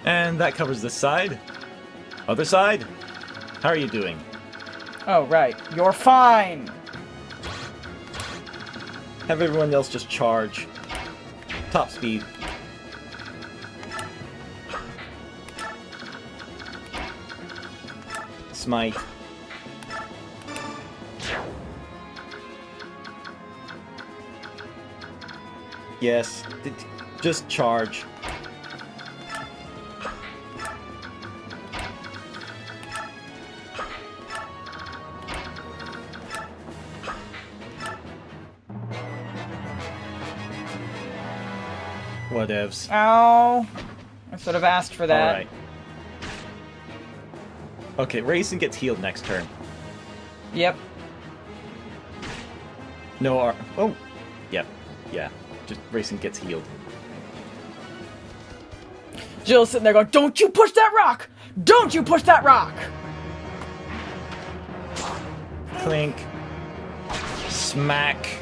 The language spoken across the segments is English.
And that covers this side. Other side? How are you doing? Oh, right. You're fine! Have everyone else just charge. Top speed. Smite. Yes, just charge. Whatevs. Ow. I should have asked for that. Alright. Okay, Raisin gets healed next turn. Yep. No R. Oh! Yep. Yeah. Just Raisin gets healed. Jill's sitting there going, "Don't you push that rock! Don't you push that rock!" Clink. Smack.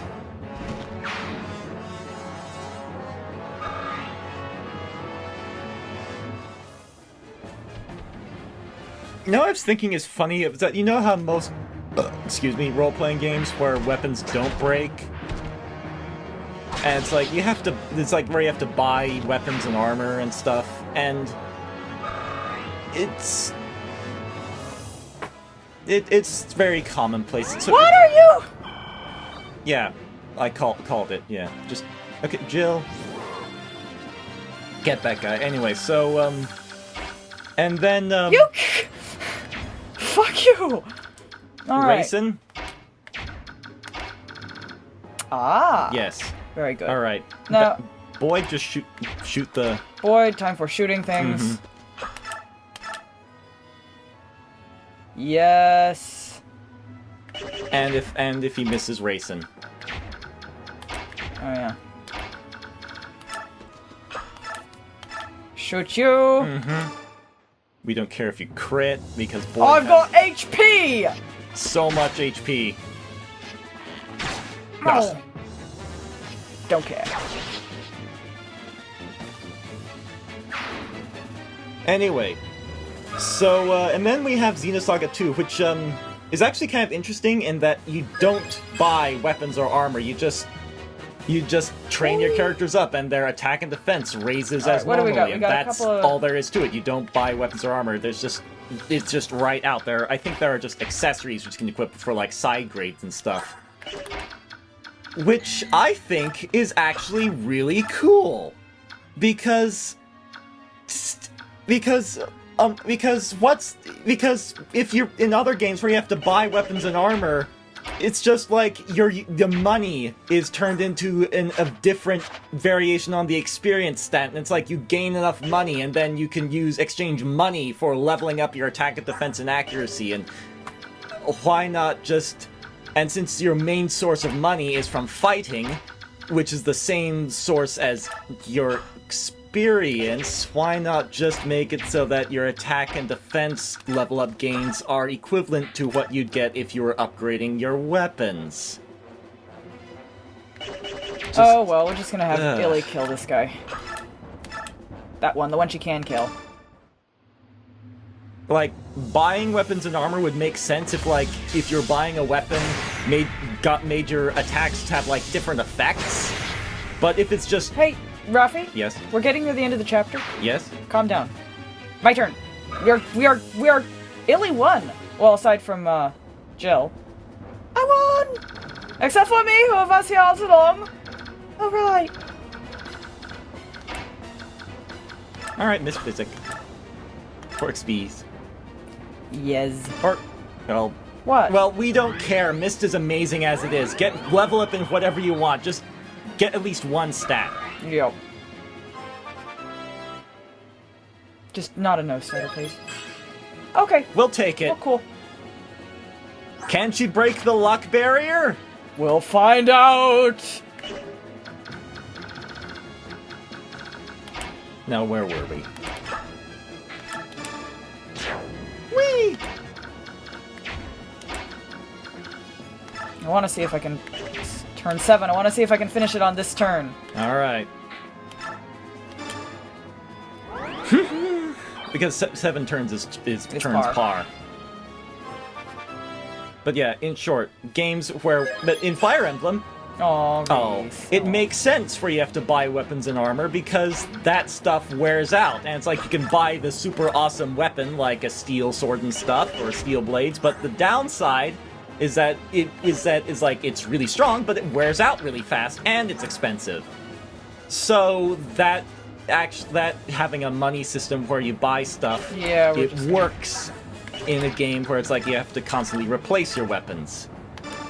You know what I was thinking is funny? Is that you know how most, excuse me, role-playing games where weapons don't break? And it's like, you have to, it's like where you have to buy weapons and armor and stuff, and it's very commonplace. It's What are you? Yeah, I called it, yeah. Just, okay, Jill. Get that guy. Anyway, so, and then, You... Fuck you! Alright. Raisin? Ah. Yes. Very good. Alright. Now... Boy, just shoot the... Boy, time for shooting things. Yes. And if he misses Raisin. Oh yeah. Shoot you. We don't care if you crit, because boy I've got has HP! so much HP. Oh. Don't care. Anyway, so, and then we have Xenosaga 2, which, is actually kind of interesting in that you don't buy weapons or armor, you just train your characters up, and their attack and defense raises as what do we normally, got? We and got a that's couple of... all there is to it. You don't buy weapons or armor, it's just right out there. I think there are just accessories which can equip for, like, side grades and stuff. Which I think is actually really cool. Because if you're in other games where you have to buy weapons and armor, it's just like the money is turned into a different variation on the experience stat, and it's like you gain enough money and then you can exchange money for leveling up your attack and defense and accuracy, and why not just... And since your main source of money is from fighting, which is the same source as your experience, why not just make it so that your attack and defense level up gains are equivalent to what you'd get if you were upgrading your weapons? Oh well, we're just gonna have Illy kill this guy. That one, the one she can kill. Like, buying weapons and armor would make sense if you're buying a weapon, made your attacks to have, like, different effects. But if it's just... Hey, Roffie? Yes? We're getting near the end of the chapter. Yes? Calm down. My turn. We are... Illy won! Well, aside from, Jill. I won! Except for me, who have us here all along. Alright. Alright, Miss Physic. For XPs. Yes. Or... Well... What? Well, we don't care. Mist is amazing as it is. Level up in whatever you want. Just get at least one stat. Yep. Just not a no-starter, please. Okay. We'll take it. Oh, cool. Can she break the luck barrier? We'll find out! Now, where were we? Whee! I want to see if I can... Turn 7. I want to see if I can finish it on this turn. Alright. Because 7 turns is turns PoR. PoR. But yeah, in short, games where... But in Fire Emblem... It makes sense where you have to buy weapons and armor because that stuff wears out. And it's like you can buy the super awesome weapon like a steel sword and stuff or steel blades, but the downside is that it's really strong, but it wears out really fast and it's expensive. So that having a money system where you buy stuff, it works in a game where it's like you have to constantly replace your weapons.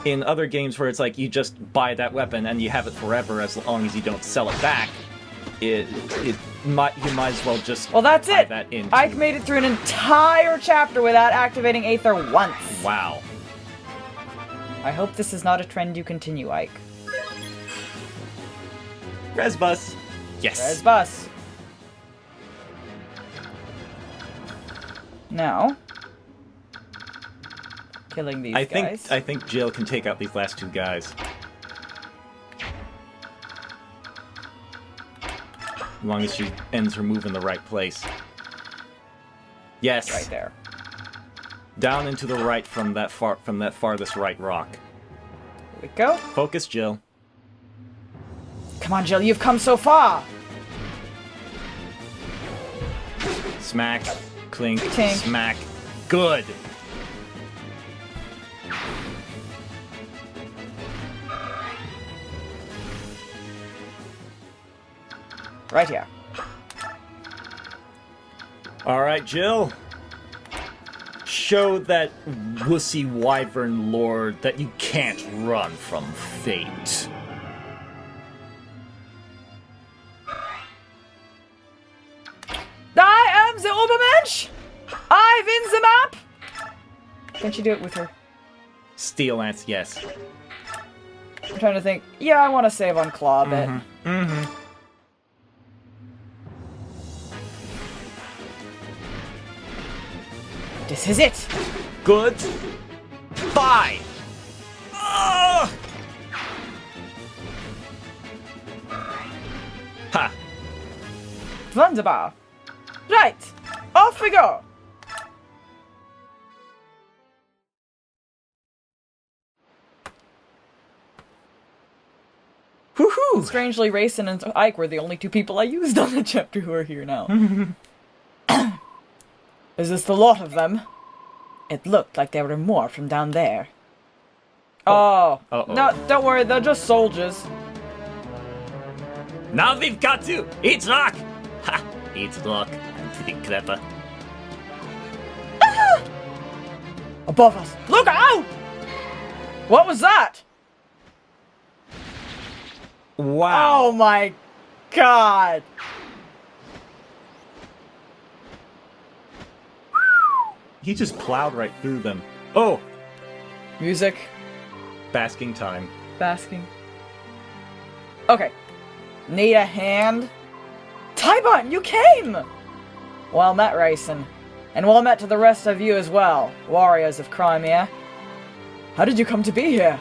In other games where it's like you just buy that weapon and you have it forever as long as you don't sell it back, you might as well just that's buy it. That into... Ike made it through an entire chapter without activating Aether once. Wow. I hope this is not a trend you continue, Ike. Resbus. Yes. Resbus. Now, killing these guys. I think Jill can take out these last 2 guys. As long as she ends her move in the right place. Yes. Right there. Down and to the right from that farthest right rock. Here we go. Focus, Jill. Come on, Jill, you've come so far. Smack, clink, Tink. smack. Good. Right here. All right, Jill. Show that wussy wyvern lord that you can't run from fate. I am the Obermensch! I win the map! Can't you do it with her? Steel Lance, yes. I'm trying to think. Yeah, I want to save on Claw a bit. Mm-hmm. This is it! Good. Bye! Ugh! Ha! Wunderbar. Right, off we go! Woohoo! Strangely, Rayson and Ike were the only 2 people I used on the chapter who are here now. Is this the lot of them? It looked like there were more from down there. Oh. Uh-oh. No, don't worry, they're just soldiers. Now we've got to! It's luck! Ha! It's luck. I'm pretty clever. Above us. Look out! What was that? Wow. Oh my god! He just plowed right through them. Oh! Music. Basking time. Basking. Okay. Need a hand? Tibarn, you came! Well met, Rayson. And well met to the rest of you as well, warriors of Crimea. How did you come to be here?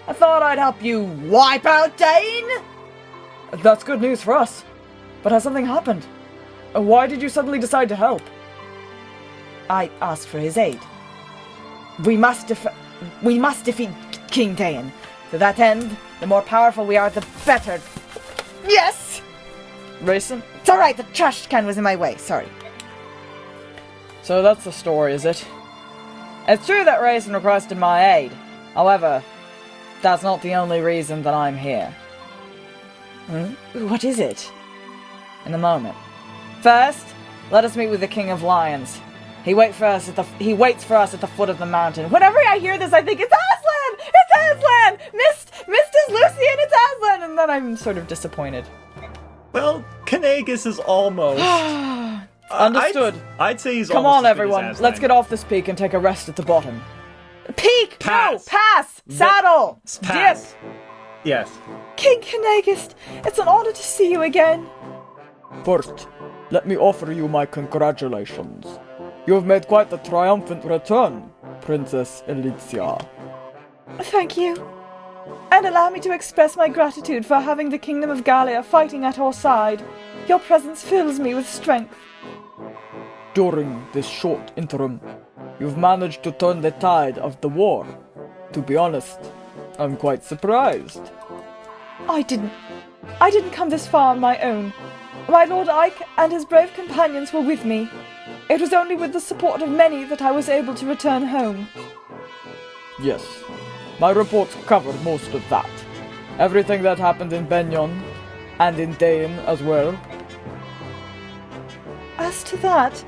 I thought I'd help you wipe out Daein? That's good news for us. But has something happened? Why did you suddenly decide to help? I asked for his aid. We must defeat King Daein. To that end, the more powerful we are, the better. Yes! Rayson? It's alright, the trash can was in my way, sorry. So that's the story, is it? It's true that Rayson requested my aid. However, that's not the only reason that I'm here. What is it? In a moment. First, let us meet with the King of Lions. He waits for us at the foot of the mountain. Whenever I hear this, I think it's Aslan! It's Aslan! Mist is Lucian, it's Aslan! And then I'm sort of disappointed. Well, CAINEGHIS is almost. Understood. I'd say he's Come almost on, as big as everyone. Aslan. Let's get off this peak and take a rest at the bottom. Peak! Pass. No! Pass! Saddle! Pass. Dip! Yes. King CAINEGHIS, it's an honor to see you again. First, let me offer you my congratulations. You have made quite the triumphant return, Princess Elixia. Thank you. And allow me to express my gratitude for having the Kingdom of Gallia fighting at our side. Your presence fills me with strength. during this short interim, you've managed to turn the tide of the war. To be honest, I'm quite surprised. I didn't come this far on my own. My Lord Ike and his brave companions were with me. It was only with the support of many that I was able to return home. Yes, my reports cover most of that. Everything that happened in Benyon, and in Daein as well. As to that,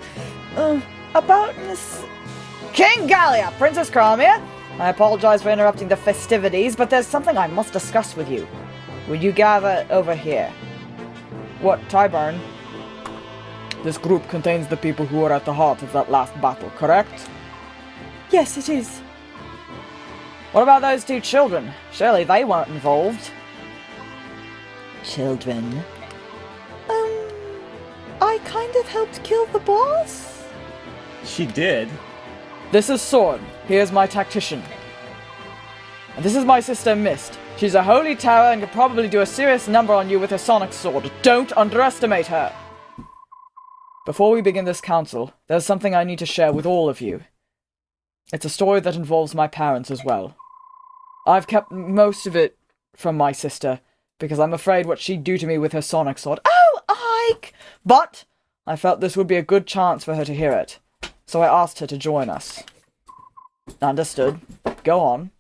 about Miss... King Gallia, Princess Crimea! I apologize for interrupting the festivities, but there's something I must discuss with you. Will you gather over here? What, Tibarn? This group contains the people who were at the heart of that last battle, correct? Yes, it is. What about those two children? Surely they weren't involved. Children? I kind of helped kill the boss? She did. This is Sorn. He is my tactician. And this is my sister Mist. She's a holy tower and could probably do a serious number on you with her sonic sword. Don't underestimate her! Before we begin this council, there's something I need to share with all of you. It's a story that involves my parents as well. I've kept most of it from my sister, because I'm afraid what she'd do to me with her sonic sword. Oh, Ike! But I felt this would be a good chance for her to hear it, so I asked her to join us. Understood. Go on.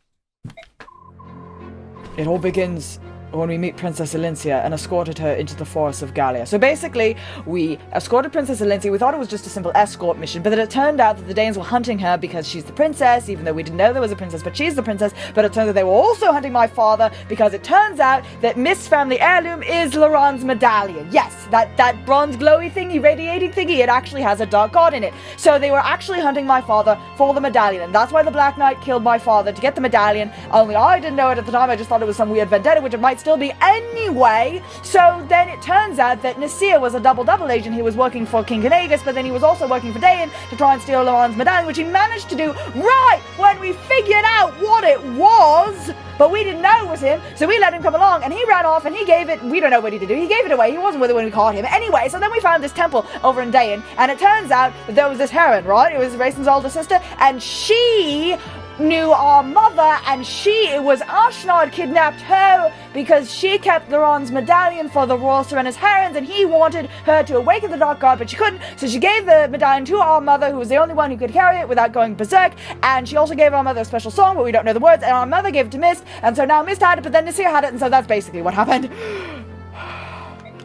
It all begins when we meet Princess Elincia and escorted her into the forests of Gallia. So basically, we escorted Princess Elincia. We thought it was just a simple escort mission, but then it turned out that the Danes were hunting her because she's the princess, even though we didn't know there was a princess, but she's the princess. But it turns out they were also hunting my father because it turns out that Mist's family heirloom is Laurent's medallion. Yes, that bronze glowy thingy, radiating thingy, it actually has a dark god in it. So they were actually hunting my father for the medallion, and that's why the Black Knight killed my father, to get the medallion. Only I didn't know it at the time. I just thought it was some weird vendetta, which it might still be anyway. So then it turns out that Nasir was a double agent. He was working for King CAINEGHIS, but then he was also working for Daein to try and steal Laurent's medallion, which he managed to do right when we figured out what it was. But we didn't know it was him, so we let him come along, and he ran off, and he gave it, we don't know what he did do, he gave it away, he wasn't with it when we caught him. Anyway, so then we found this temple over in Daein, and it turns out that there was this heron, right? It was Raisin's older sister, and she knew our mother, and it was Ashnard kidnapped her because she kept Laurent's medallion for the Royal Serena's herons, and he wanted her to awaken the Dark God, but she couldn't, so she gave the medallion to our mother, who was the only one who could carry it without going berserk, and she also gave our mother a special song, but we don't know the words, and our mother gave it to Mist, and so now Mist had it, but then Nasir had it, and so that's basically what happened.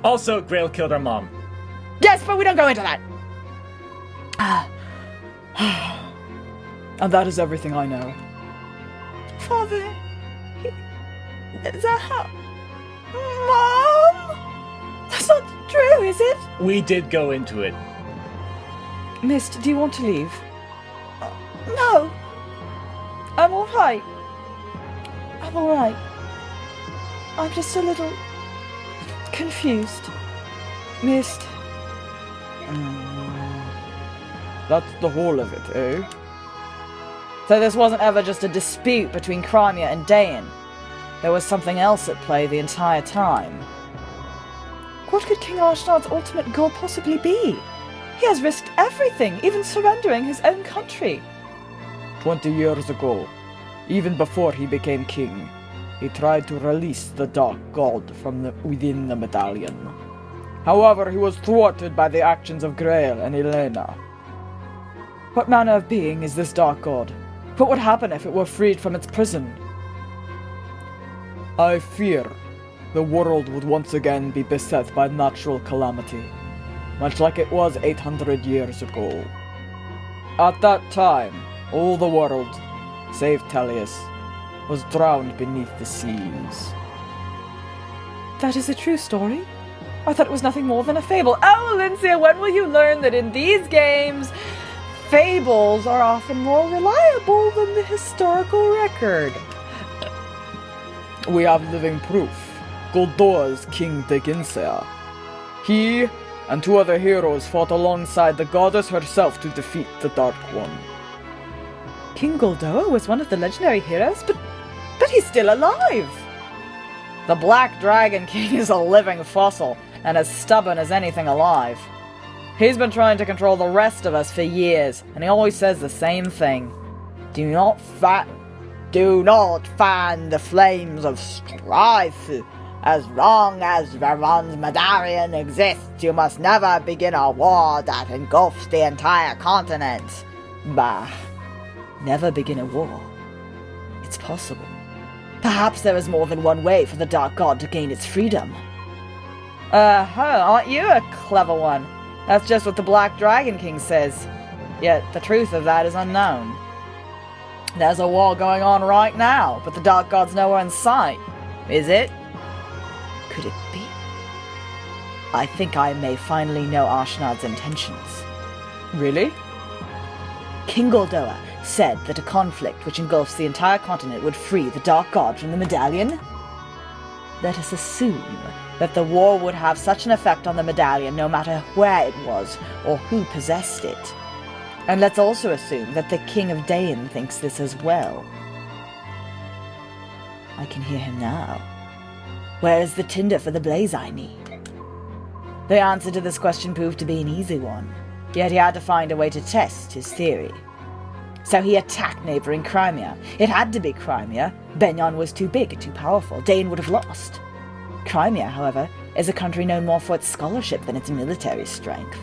Also, Grail killed our mom. Yes, but we don't go into that. And that is everything I know. Father, is that how... Mom? That's not true, is it? We did go into it. Mist, do you want to leave? No. I'm alright. I'm alright. I'm just a little... confused. Mist. That's the whole of it, eh? So this wasn't ever just a dispute between Crimea and Daein. There was something else at play the entire time. What could King Ashnard's ultimate goal possibly be? He has risked everything, even surrendering his own country. 20 years ago, even before he became king, he tried to release the Dark God from within the medallion. However, he was thwarted by the actions of Grail and Elena. What manner of being is this Dark God? What would happen if it were freed from its prison? I fear the world would once again be beset by natural calamity, much like it was 800 years ago. At that time, all the world, save Tellius, was drowned beneath the seas. That is a true story? I thought it was nothing more than a fable. Oh, Lyncia, when will you learn that in these games, fables are often more reliable than the historical record? We have living proof. Gul'dor's King Daein. He and 2 other heroes fought alongside the goddess herself to defeat the Dark One. King Gul'dor was one of the legendary heroes, but he's still alive! The Black Dragon King is a living fossil, and as stubborn as anything alive. He's been trying to control the rest of us for years, and he always says the same thing. Do not fan the flames of strife. As long as Verron's medallion exists, you must never begin a war that engulfs the entire continent. Bah. Never begin a war. It's possible. Perhaps there is more than one way for the Dark God to gain its freedom. Aren't you a clever one? That's just what the Black Dragon King says. Yet the truth of that is unknown. There's a war going on right now, but the Dark God's nowhere in sight. Is it? Could it be? I think I may finally know Ashnard's intentions. Really? King Goldoa said that a conflict which engulfs the entire continent would free the Dark God from the medallion. Let us assume that the war would have such an effect on the medallion no matter where it was or who possessed it. And let's also assume that the King of Daein thinks this as well. I can hear him now. Where is the tinder for the blaze I need? The answer to this question proved to be an easy one, yet he had to find a way to test his theory. So he attacked neighboring Crimea. It had to be Crimea. Benyon was too big and too powerful. Daein would have lost. Crimea, however, is a country known more for its scholarship than its military strength.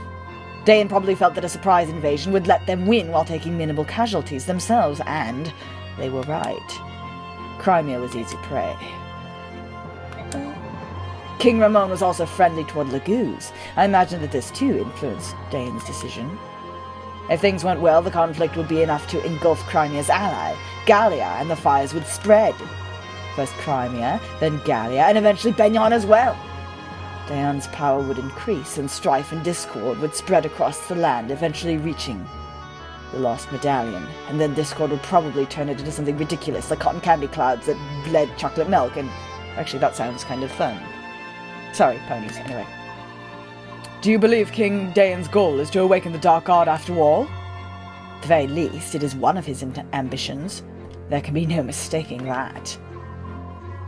Daein probably felt that a surprise invasion would let them win while taking minimal casualties themselves, and they were right. Crimea was easy prey. King Ramon was also friendly toward Laguz. I imagine that this too influenced Daein's decision. If things went well, the conflict would be enough to engulf Crimea's ally, Gallia, and the fires would spread. First Crimea, then Gallia, and eventually Benyon as well. Daein's power would increase, and strife and discord would spread across the land, eventually reaching the lost medallion. And then discord would probably turn it into something ridiculous, like cotton candy clouds that bled chocolate milk, and actually that sounds kind of fun. Sorry, ponies, anyway. Do you believe King Daein's goal is to awaken the Dark God after all? At the very least, it is one of his ambitions. There can be no mistaking that.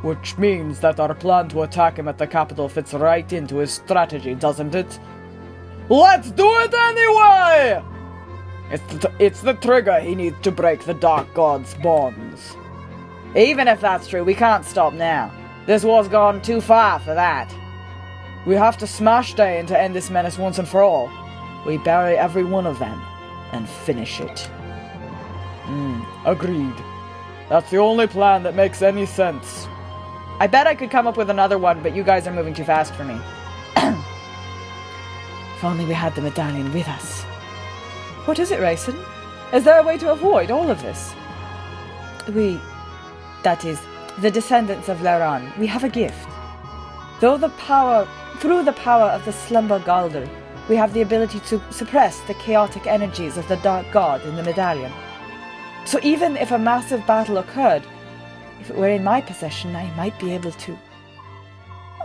Which means that our plan to attack him at the capital fits right into his strategy, doesn't it? Let's do it anyway! It's the trigger he needs to break the Dark God's bonds. Even if that's true, we can't stop now. This war's gone too far for that. We have to smash Daein to end this menace once and for all. We bury every one of them and finish it. Agreed. That's the only plan that makes any sense. I bet I could come up with another one, but you guys are moving too fast for me. If only we had the medallion with us. What is it, Rayson? Is there a way to avoid all of this? That is, the descendants of Leanne, we have a gift. Through the power of the Slumber Galder, we have the ability to suppress the chaotic energies of the Dark God in the medallion. So even if a massive battle occurred, if it were in my possession, I might be able to...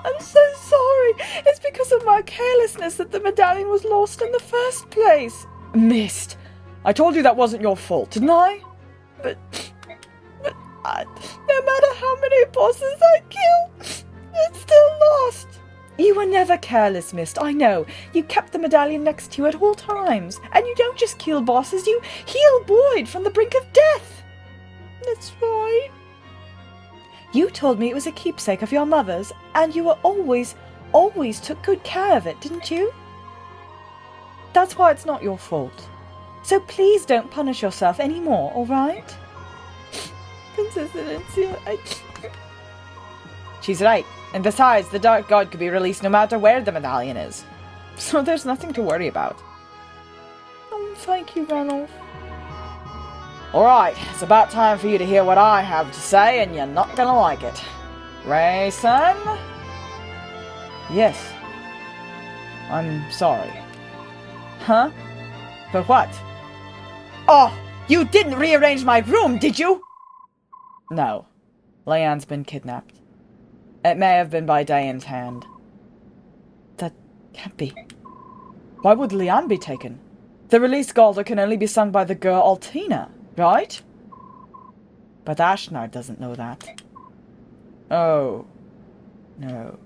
I'm so sorry. It's because of my carelessness that the medallion was lost in the first place. Missed. I told you that wasn't your fault, didn't I? But no matter how many bosses I kill, it's still lost. You were never careless, Mist, I know. You kept the medallion next to you at all times. And you don't just kill bosses, you heal Boyd from the brink of death. That's right. You told me it was a keepsake of your mother's, and you were always took good care of it, didn't you? That's why it's not your fault. So please don't punish yourself anymore, all right? Princess Valencia, She's right. And besides, the Dark God could be released no matter where the medallion is. So there's nothing to worry about. Oh, thank you, Ranulph. Alright, it's about time for you to hear what I have to say, and you're not gonna like it. Rayson? Yes. I'm sorry. Huh? For what? Oh, you didn't rearrange my room, did you? No. Leanne's been kidnapped. It may have been by Daein's hand. That can't be. Why would Leanne be taken? The released Galder can only be sung by the girl Altina, right? But Ashnard doesn't know that. Oh. No.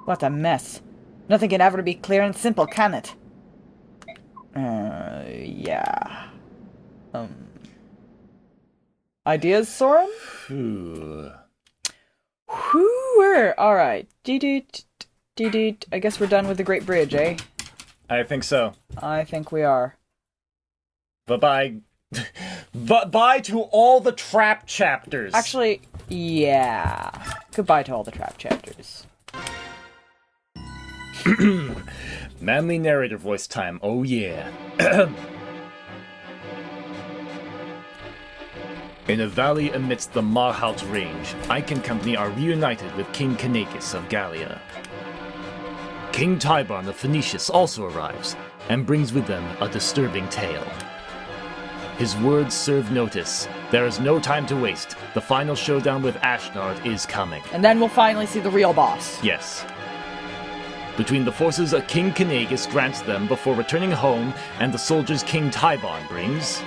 What a mess. Nothing can ever be clear and simple, can it? Yeah. Ideas, Soren? Alright. I guess we're done with the Great Bridge, eh? I think so. I think we are. Bye-bye. Bye to all the trap chapters. Actually, yeah. Goodbye to all the trap chapters. Manly narrator voice time, oh yeah. In a valley amidst the Marhaut range, Ike and company are reunited with King CAINEGHIS of Gallia. King Tibarn of Phoenicius also arrives, and brings with them a disturbing tale. His words serve notice. There is no time to waste. The final showdown with Ashnard is coming. And then we'll finally see the real boss. Yes. Between the forces King CAINEGHIS grants them before returning home and the soldiers King Tibarn brings,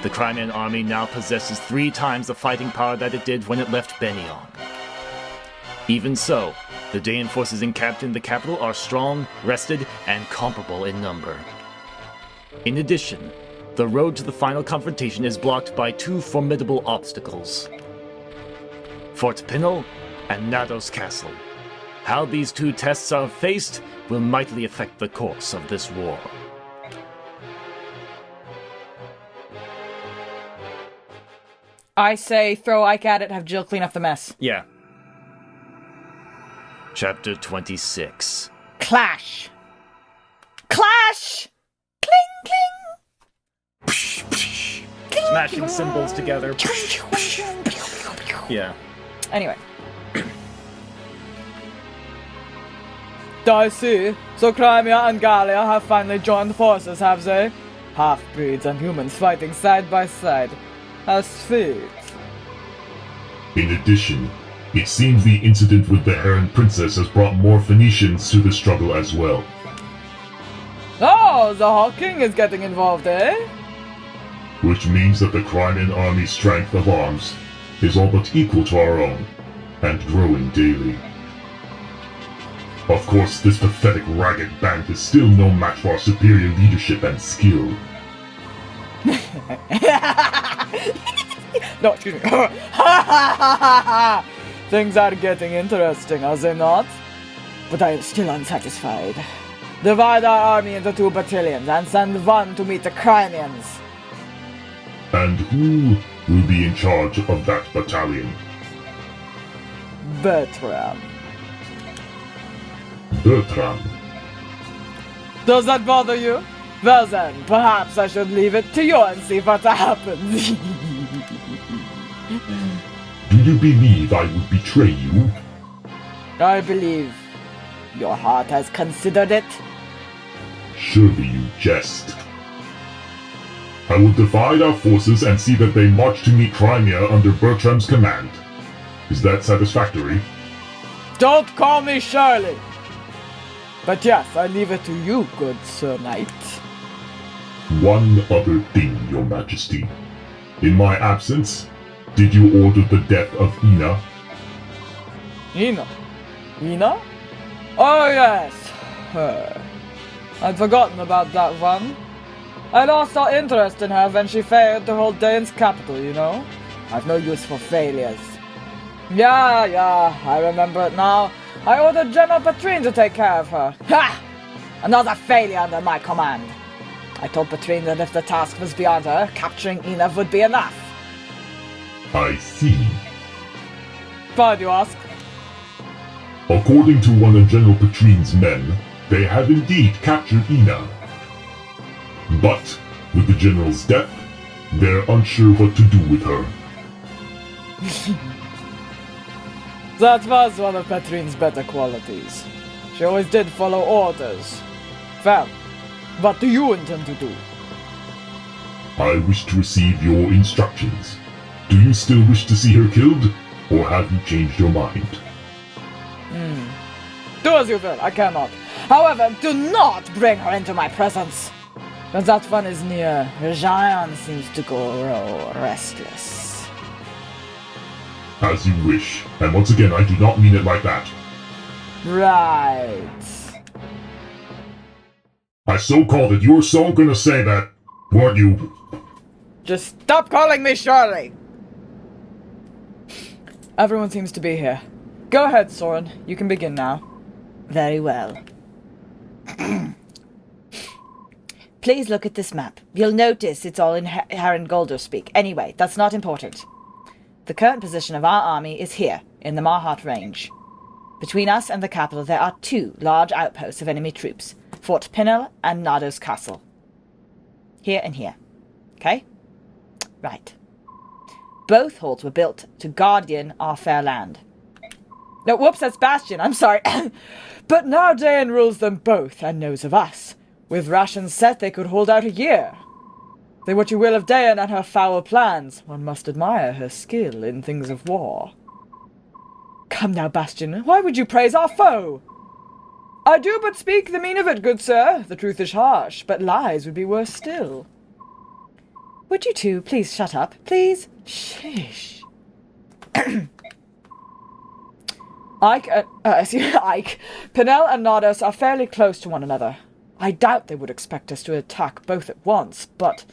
the Crimean army now possesses 3 times the fighting power that it did when it left Benion. Even so, the Daein forces encamped in the capital are strong, rested, and comparable in number. In addition, the road to the final confrontation is blocked by 2 formidable obstacles: Fort Pinel and Nados Castle. How these 2 tests are faced will mightily affect the course of this war. I say throw Ike at it, have Jill clean up the mess. Yeah. Chapter 26. Clash! Clash! Cling, cling! Smashing symbols together. Yeah. Anyway. I see. So Crimea and Gallia have finally joined forces, have they? Half-breeds and humans fighting side by side. How sweet. In addition, it seems the incident with the Heron Princess has brought more Phoenicians to the struggle as well. Oh, the Hawk King is getting involved, eh? Which means that the Crimean army's strength of arms is all but equal to our own, and growing daily. Of course, this pathetic ragged band is still no match for our superior leadership and skill. No, excuse me. Things are getting interesting, are they not? But I am still unsatisfied. Divide our army into 2 battalions and send one to meet the Crimeans. And who will be in charge of that battalion? Bertram. Bertram. Does that bother you? Well then, perhaps I should leave it to you and see what happens. Do you believe I would betray you? I believe your heart has considered it. Surely you jest. I will divide our forces and see that they march to meet Crimea under Bertram's command. Is that satisfactory? Don't call me Shirley! But yes, I leave it to you, good Sir Knight. One other thing, Your Majesty. In my absence, did you order the death of Ina? Ina? Ina? Oh yes, her. I'd forgotten about that one. I lost all interest in her when she failed to hold Daein's capital, you know? I've no use for failures. Yeah, I remember it now. I ordered General Patrine to take care of her. Ha! Another failure under my command. I told Patrine that if the task was beyond her, capturing Ina would be enough. I see. Why do you ask? According to one of General Patrine's men, they have indeed captured Ina. But, with the General's death, they're unsure what to do with her. That was one of Patrine's better qualities. She always did follow orders. Well, what do you intend to do? I wish to receive your instructions. Do you still wish to see her killed, or have you changed your mind? Do as you will, I cannot. However, do not bring her into my presence. When that one is near, Radiance seems to grow restless. As you wish, and once again I do not mean it like that. Right. I so called it. You were so gonna say that, weren't you? Just stop calling me Shirley! Everyone seems to be here. Go ahead, Soren. You can begin now. Very well. Please look at this map. You'll notice it's all in Herengolder speak. Anyway, that's not important. The current position of our army is here, in the Marhat Range. Between us and the capital there are 2 large outposts of enemy troops, Fort Pinnell and Nados Castle. Here and here. Okay? Right. Both holds were built to guardian our fair land. No, whoops, that's Bastion, I'm sorry. But now Daein rules them both, and knows of us. With rations set, they could hold out a year. Say what you will of Daein and her foul plans, one must admire her skill in things of war. Come now, Bastion, why would you praise our foe? I do but speak the mean of it, good sir. The truth is harsh, but lies would be worse still. Would you two please shut up, please? Sheesh. Ike, Pinnell and Nados are fairly close to one another. I doubt they would expect us to attack both at once, but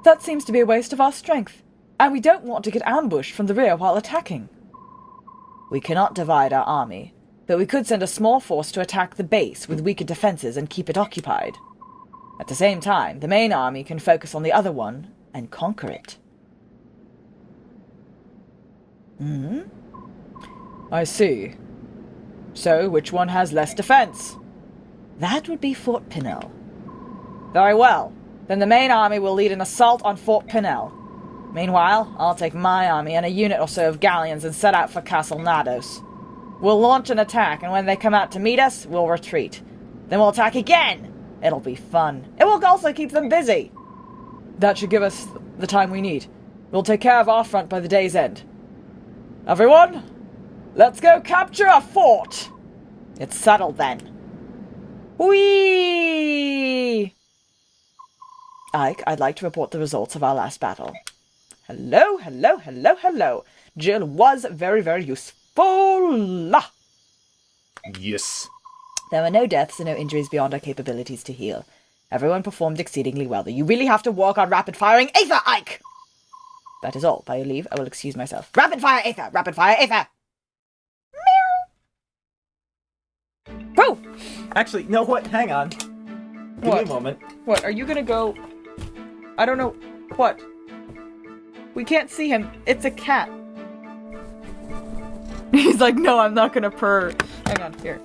that seems to be a waste of our strength, and we don't want to get ambushed from the rear while attacking. We cannot divide our army, but we could send a small force to attack the base with weaker defenses and keep it occupied. At the same time, the main army can focus on the other one and conquer it. I see. So, which one has less defense? That would be Fort Pinnell. Very well. Then the main army will lead an assault on Fort Pinnell. Meanwhile, I'll take my army and a unit or so of galleons and set out for Castle Nados. We'll launch an attack, and when they come out to meet us, we'll retreat. Then we'll attack again! It'll be fun. It will also keep them busy. That should give us the time we need. We'll take care of our front by the day's end. Everyone, let's go capture a fort! It's settled then. Whee! Ike, I'd like to report the results of our last battle. Hello, hello, hello, hello. Jill was very, very useful. Yes. There were no deaths and no injuries beyond our capabilities to heal. Everyone performed exceedingly well. You really have to work on rapid-firing Aether, Ike! That is all. By your leave, I will excuse myself. Rapid-fire Aether! Rapid-fire Aether! Meow! Whoa! Actually, no, what? Hang on. Give me a moment. What, are you gonna go... I don't know... What? We can't see him. It's a cat. He's like, no, I'm not gonna purr. Hang on, here.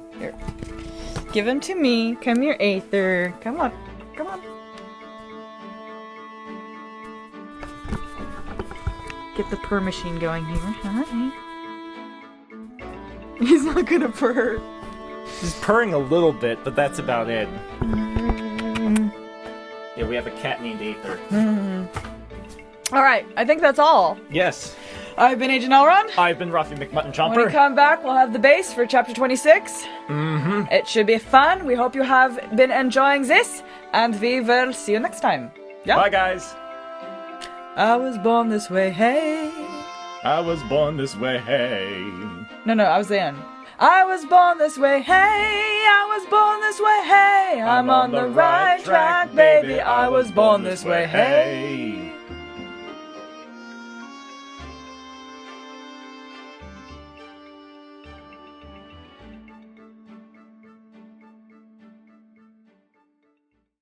Give him to me. Come here, Aether. Come on. Come on. Get the purr machine going here. Hi. He's not gonna purr. He's purring a little bit, but that's about it. Yeah, we have a cat named Aether. Alright, I think that's all. Yes. I've been Agent Elrond. I've been Roffie McMuttonchomper. When we come back, we'll have the base for Chapter 26. It should be fun. We hope you have been enjoying this, and we will see you next time. Yeah? Bye, guys. I was born this way, hey. I was born this way, hey. No, I was Leanne. I was born this way, hey. I was born this way, hey. I'm on the right track, baby. I was born this way, hey.